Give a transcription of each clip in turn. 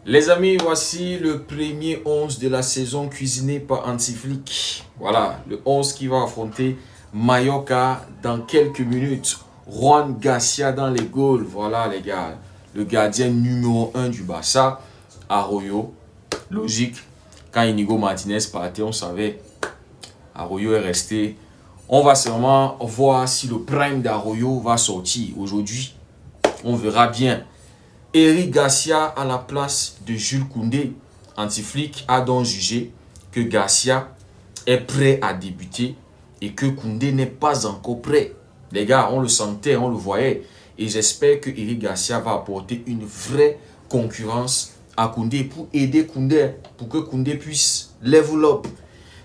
Les amis, voici le premier 11 de la saison cuisiné par Antiflick. Voilà, le 11 qui va affronter Mallorca dans quelques minutes. Juan Garcia dans les goals. Voilà les gars, le gardien numéro 1 du Barça. Arroyo, logique. Quand Inigo Martinez partait, on savait Arroyo est resté. On va seulement voir si le prime d'Arroyo va sortir. Aujourd'hui, on verra bien. Eric Garcia à la place de Jules Koundé. Antiflick a donc jugé que Garcia est prêt à débuter et que Koundé n'est pas encore prêt. Les gars, on le sentait, on le voyait. Et j'espère que Eric Garcia va apporter une vraie concurrence à Koundé pour aider Koundé, pour que Koundé puisse level up.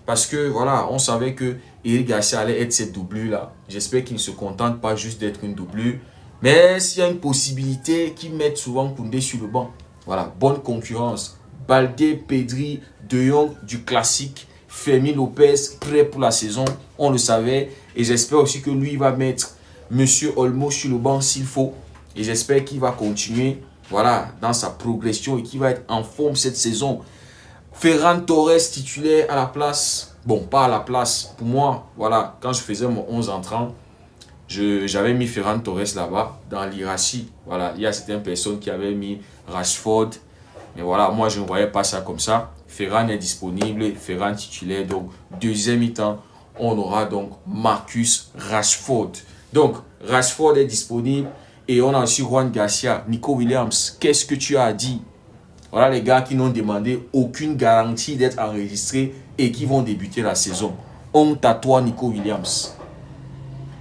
Parce que voilà, on savait que Eric Garcia allait être cette doublure-là. J'espère qu'il ne se contente pas juste d'être une doublure. Mais s'il y a une possibilité qu'ils mettent souvent Koundé sur le banc. Voilà, bonne concurrence. Baldé, Pedri, De Jong du classique. Fermin Lopez, prêt pour la saison. On le savait. Et j'espère aussi que lui va mettre Monsieur Olmo sur le banc s'il faut. Et j'espère qu'il va continuer voilà, dans sa progression et qu'il va être en forme cette saison. Ferran Torres titulaire à la place. Bon, pas à la place. Pour moi, voilà, quand je faisais mon 11 entrant, j'avais mis Ferran Torres là-bas, dans l'hierarchie. Voilà, il y a certaines personnes qui avaient mis Rashford. Mais voilà, moi, je ne voyais pas ça comme ça. Ferran est disponible, Ferran titulaire. Donc, deuxième mi-temps, on aura donc Marcus Rashford. Donc, Rashford est disponible. Et on a aussi Juan Garcia, Nico Williams. Qu'est-ce que tu as à dire? Voilà les gars qui n'ont demandé aucune garantie d'être enregistrés et qui vont débuter la saison. Honte à toi, Nico Williams.